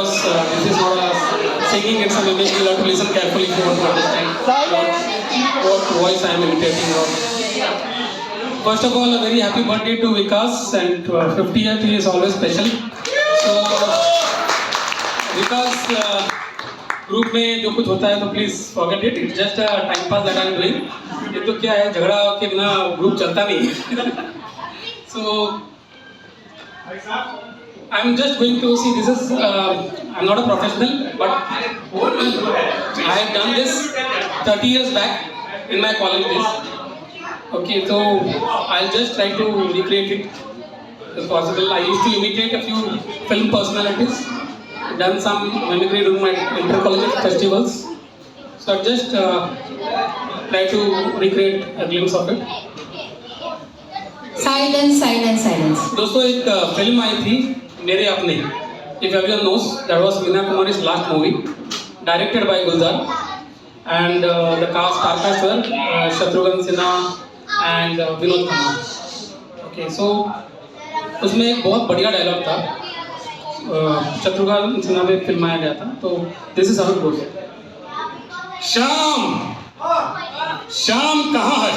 because this is not a singing, it's a mimicry. You have to listen carefully if you want to understand what voice I am imitating. First of all, a very happy birthday to Vikas, and 50th he is always special. So Vikas, group में जो कुछ होता है तो please forget it, it's just a time pass that I am doing. ये तो क्या है, झगड़ा के बिना ग्रुप चलता नहीं. So I am just going to see, this is I am not a professional but I have done this 30 years back in my college days. Okay, so I'll just try to recreate it if possible. I used to imitate a few film personalities, done some mimicry during my inter-collegiate festivals. So I'll just try to recreate a glimpse of it. Silence, silence, silence. दोस्तों एक film आई थी मेरे अपने. If everyone knows, that was Meena Kumari's last movie, directed by Gulzar, and the star cast were Shatrughan Sinha and Vinod Khanna. Okay, so उसमें एक बहुत बढ़िया dialogue था, शत्रुघ्न सिन्हा में फिल्माया गया था. तो this is how it goes. Shyam, Shyam कहाँ है?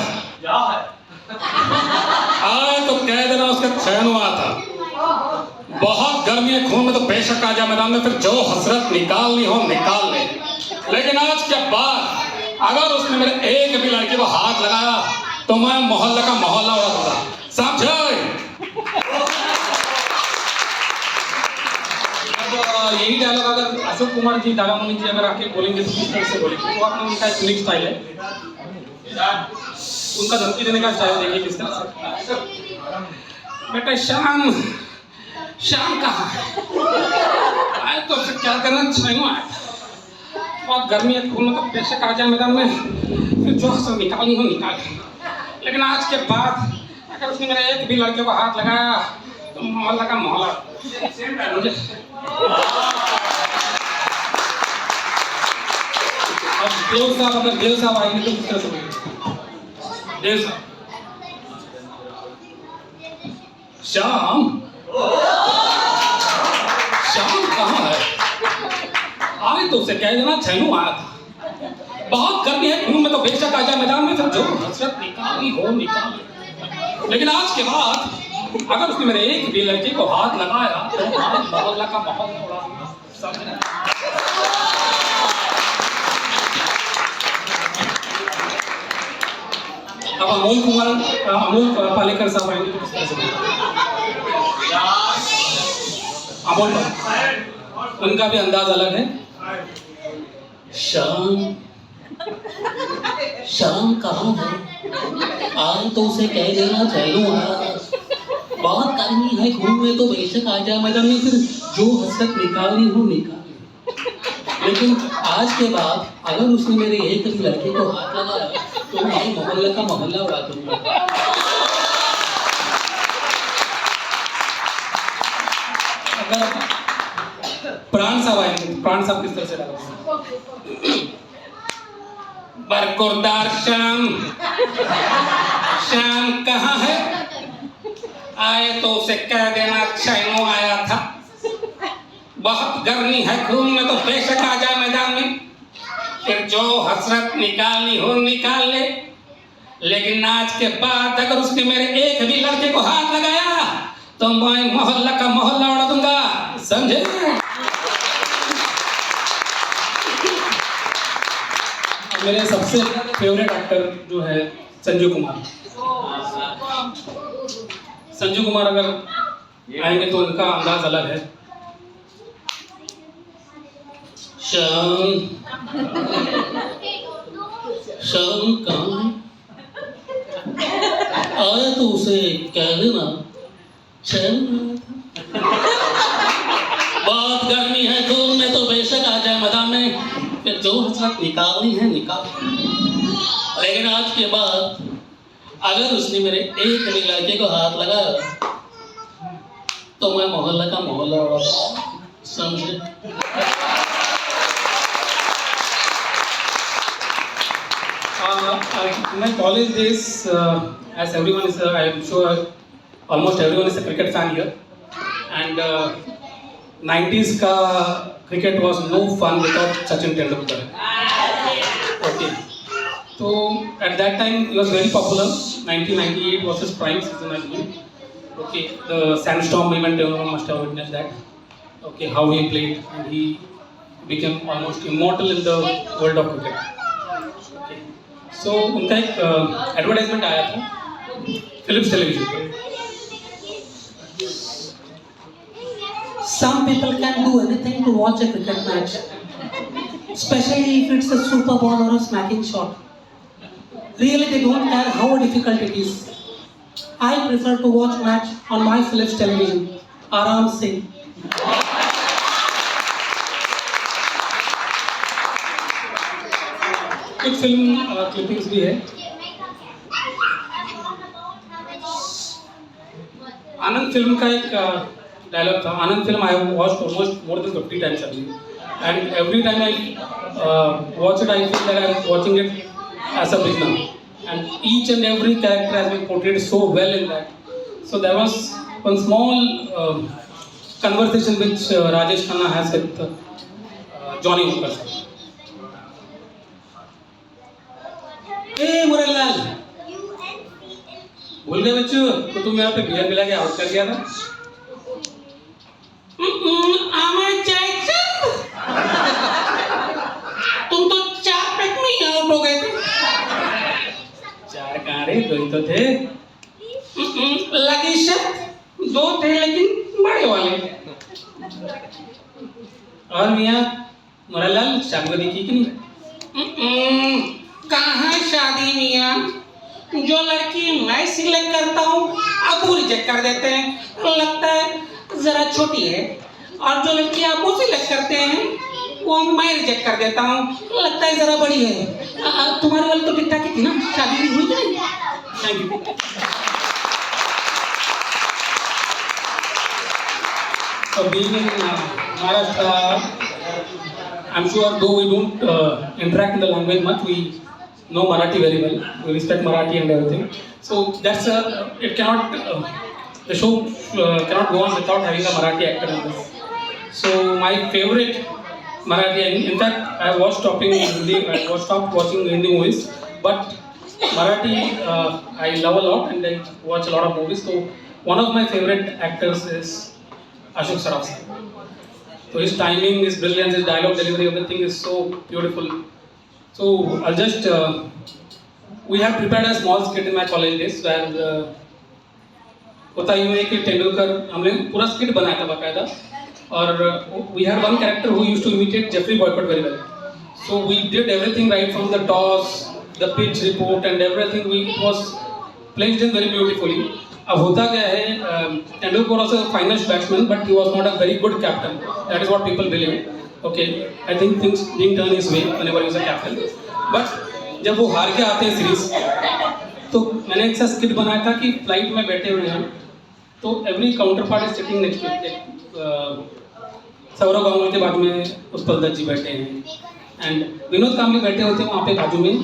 आए तो कह देना उसका चयन हुआ था. बहुत गर्मी है खून में तो बेशक आ जा मैदान में, फिर जो हसरत निकालनी हो निकाल ले. लेकिन आज के बाद अगर उसने मेरे एक भी लड़के को हाथ लगाया तो मैं मोहल्ला का मोहल्ला उड़ा दूंगा. समझे? यही डायलॉग अगर अशोक कुमार जी, दादामणि जी अगर आके बोलेंगे तो किस तरह से बोलेंगे? वो अपना उनका यूनिक स्टाइल है, उनका धमकी देने का स्टाइल देखिए किस तरह से. बेटा शाम, शाम कहाँ है? आए तो फिर क्या करना चाहिए? बहुत गर्मी है खून का बेशक आ जाए मैदान में, फिर जो हसर निकालनी हो निकाले. लेकिन आज के बाद अगर उसने मेरे एक भी लड़के को हाथ लगाया तो मोहल्ला का मोहल्ला. मुझे अब देव साहब, अगर देव साहब आएंगे तो किस तरह से बोलेंगे? देव साहब, श्याम, श्याम कहाँ है? आए तो उसे कह देना छैनू आया था. बहुत गर्मी है खून में तो बेशक आ जाए मैदान में, फिर जो हसरत निकालनी हो निकाल. लेकिन आज के बाद अगर उसने मेरे एक भी लड़के को हाथ लगाया तो मोहल्ला का मोहल्ला उड़ा दूंगा. समझे? अब अमोल पालेकर साहब आएंगे तो किस तरह से बोलेंगे? अमोल, उनका भी अंदाज अलग है. शाम, शाम कहाँ है? आए तो उसे कह देना चैनू आया. बहुत गर्मी है खून में तो बेशक आ जाए मैदान में, फिर जो हसरत निकालनी हो निकाल. लेकिन आज के बाद अगर उसने मेरे एक भी लड़के को हाथ लगाया तो मैं मोहल्ला का मोहल्ला उड़ा दूंगा. अगर प्राण साहब आएंगे, प्राण साहब किस तरह से डालेंगे? बरकुरदार श्याम, श्याम कहाँ है? आए तो उसे कह देना छैनो आया था. बहुत गर्मी है खून में तो बेशक आ जाए मैदान में, फिर जो हसरत निकालनी हो निकाल ले. लेकिन आज के बाद अगर उसने मेरे एक भी लड़के को हाथ लगाया तो मैं मोहल्ला का मोहल्ला उड़ा दूंगा. समझे? मेरे सबसे फेवरेट एक्टर जो है संजू कुमार. संजू कुमार अगर आएंगे तो उनका अंदाज अलग है. शाम, शाम कहाँ? आए तो उसे कह देना चैन. बहुत गर्मी है खून में तो बेशक आ जाए मैदान में, फिर जो हसरत निकालनी है निकाल. लेकिन आज के बाद अगर उसने मेरे एक भी लड़के को हाथ लगाया तो मैं मोहल्ला का मोहल्ला उड़ा. समझे? In my college days, as everyone is, I am sure almost everyone is a cricket fan here, and 90s का cricket was no fun without Sachin Tendulkar. Okay. So at that time he was very popular. 1998 was his prime season, I believe. Okay, the Sandstorm event, everyone must have witnessed that. Okay, how he played, and he became almost immortal in the world of cricket. Okay. So उनका एक advertisement आया था Philips television पे. Some people can do anything to watch a cricket match, especially if it's a super ball or a smacking shot. Really, they don't care how difficult it is. I prefer to watch match on my Philips television. Aram se. कुछ film clippings भी है. Anand film का एक dialogue था. Anand film I have watched almost more than 50 times अभी, and every time I watch it I feel that I am watching it as a beginner, and each and every character has been portrayed so well in that. So there was one small conversation which Rajesh Khanna has with Johnny Walker. Hey Murlilal, भूल गए बच्चों तो तुम यहाँ पे beer मिला के out कर दिया था. आमा जयचंद, तुम तो 4 पैक में ही आउट हो गए थे. 4 कहाँ रे, 2 ही तो थे. लगी शर्त 2 थे लेकिन बड़े वाले. और मियाँ मुरलीलाल शादी वादी की कि नहीं? कहाँ शादी मियाँ, जो लड़की मैं सिलेक्ट करता हूँ अबू रिजेक्ट कर देते हैं, लगता है जरा छोटी है. और जो लड़की अबू सिलेक्ट करते हैं वो मैं रिजेक्ट कर देता हूँ, लगता है जरा बड़ी है. तुम्हारी वाली तो ठीक ठाक ही थी ना, शादी हुई कि नहीं? Thank you. So being in Maharashtra, I'm sure though we don't interact in the language much, we know Marathi very well. We respect Marathi and everything. So that's it cannot the show cannot go on without having a Marathi actor in this. So my favorite Marathi, in fact, I was stopping Hindi. I was stopped watching Hindi movies, but Marathi I love a lot and I watch a lot of movies. So one of my favorite actors is Ashok Saraf. So his timing, his brilliance, his dialogue delivery, everything is so beautiful. So I'll just we have prepared a small skit in my college days where होता यूँ है कि तेंदुलकर, हमने पूरा skit बनाया था बाकायदा, और we had one character who used to imitate Jeffrey Boycott very well. So we did everything right from the toss, the pitch report and everything. It was placed in very beautifully. अब होता क्या है, Tendulkar was a finest batsman, but he was not a very good captain. That is what people believe. Okay, I think things being turned his way whenever he was a captain. But जब वो हार के आते हैं series, तो मैंने एक सा स्किट बनाया था कि फ्लाइट में बैठे हुए हैं, तो every counterpart is sitting next to Saurav Ganguly के बाजू में उत्पल दत्त जी बैठे हैं, एंड विनोद कांबली बैठे होते हैं वहाँ पे बाजू में,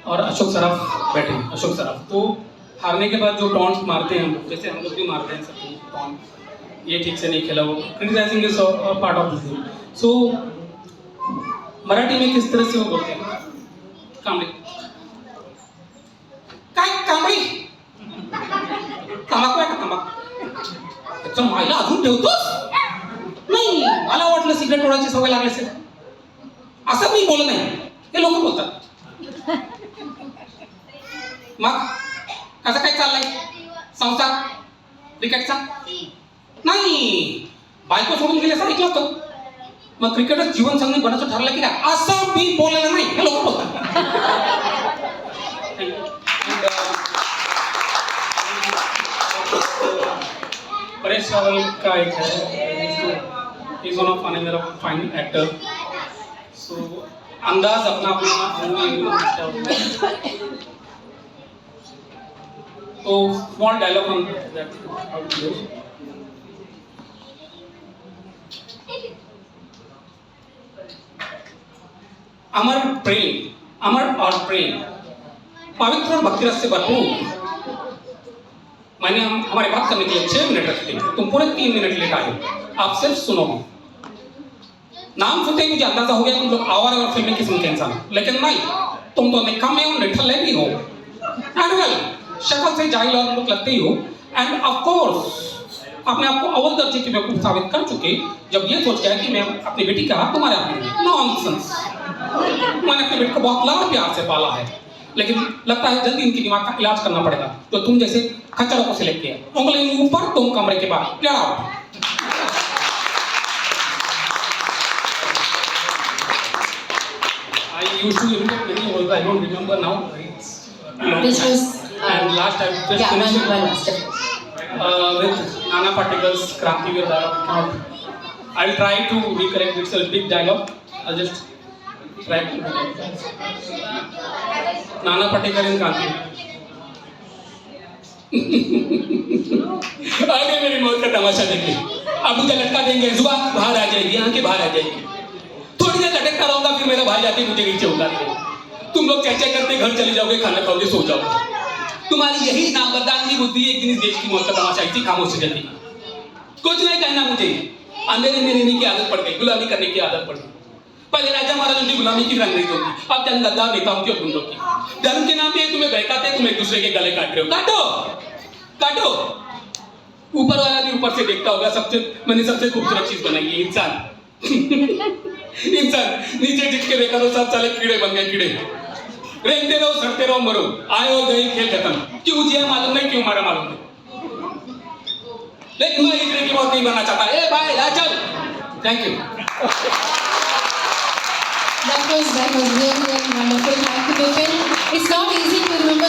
और अशोक सराफ बैठे हैं. अशोक सराफ तो हारने के बाद जो टॉन्ट मारते हैं हम लोग, जैसे हम लोग भी मारते हैं सब टॉन्ट, ये ठीक से नहीं खेला, वो criticising is part of this thing. So Marathi में किस तरह से वो बोलते हैं, कांबळे काय कांबळी, तंबाखू आहे का तंबाखू? त्याच्या मायला अजून ठेवतोस? नाही, मला वाटलं सिगरेट ओढायची सवय लागली असेल. असं मी बोलत नाही, हे लोक बोलतात. मग कसं काय चाललंय संसार क्रिकेटचा? नाही, बायको सोडून गेले असं ऐकलं होतं. मग क्रिकेटच जीवन संघ बनायचं ठरलं की काय? असं मी बोललेलं नाही, हे लोक बोलतात. परेश रावल का एक है, is one of another fine actor. So Andaz Apna Apna. तो small dialogue on that. Amar Prem, Amar और प्रेम पवित्र और भक्ति रस से भरपूर. मैंने हमारे बात करने के लिए 6 मिनट रखे थे, तुम पूरे 3 मिनट लेट आए. आप सिर्फ सुनो. नाम सुनते ही मुझे अंदाजा हो गया तुम लोग आवारा और फिल्मी किस्म के इंसान हो। लेकिन नहीं, तुम तो निकम्मे और निठल्ले भी हो। एंड वेल, शक्ल से जाहिल और लोग लगते ही हो। एंड ऑफ कोर्स अपने आप को अव्वल दर्जे की बेवकूफ साबित कर चुके जब ये सोच गया कि मैं अपनी बेटी का हाथ तुम्हारे हाथ में। नॉनसेंस। मैंने अपनी बेटी को बहुत लाड प्यार से पाला है, लेकिन लगता है जल्दी इनकी दिमाग का इलाज करना पड़ेगा। तो तुम जैसे खच्चरों को सिलेक्ट किया, उंगली ऊपर तुम कमरे के बाहर। Get out. I used to imitate many roles. I don't remember now. This was And last I just yeah, finished one last step. with Nana Patek's Krantiveer dialogue. I'll try to recollect. It's a big dialogue. I'll just try to recollect. Nana Patekar in Krantiveer. आगे मेरी मौत का तमाशा देखिए। अब मुझे लटका देंगे, जुबान बाहर आ जाएगी, आंखें बाहर आ जाएगी। थोड़ी देर लटकता रहूंगा, फिर मेरा भाई जाके मुझे नीचे उतार देगा। तुम लोग चर्चा करते घर चले जाओगे, खाना खाओगे, सो जाओगे। तुम्हारी यही नाबदानी बुद्धि एक दिन इस देश की मौत का तमाशा इसी खामोश से जल्दी। कुछ नहीं कहना मुझे। अंधेरे में रहने की आदत पड़ गई, गुलामी करने की आदत पड़ गई। पहले राजा महाराजों की गुलामी की अंग्रेजों की, अब चंद गद्दार नेताओं की और गुंडों की। धर्म के नाम पे तुम्हें बहकाते, तुम एक दूसरे के गले काट रहे हो। काटो काटो। ऊपर वाला भी ऊपर से देखता होगा, मैंने सबसे खूबसूरत चीज बनाई है इंसान। इंसान नीचे टिक के देखा तो सब साले कीड़े बन गए। कीड़े रेंगते रहो, सड़ते रहो, मरो। आए और गए, खेल खत्म। क्यों जिया मालूम नहीं, क्यों मारा मालूम नहीं। लेकिन मैं इतने की मौत नहीं बनना चाहता। ए भाई आ चल। Thank you. That was really wonderful. Thank you, Vipin. It's not easy to remember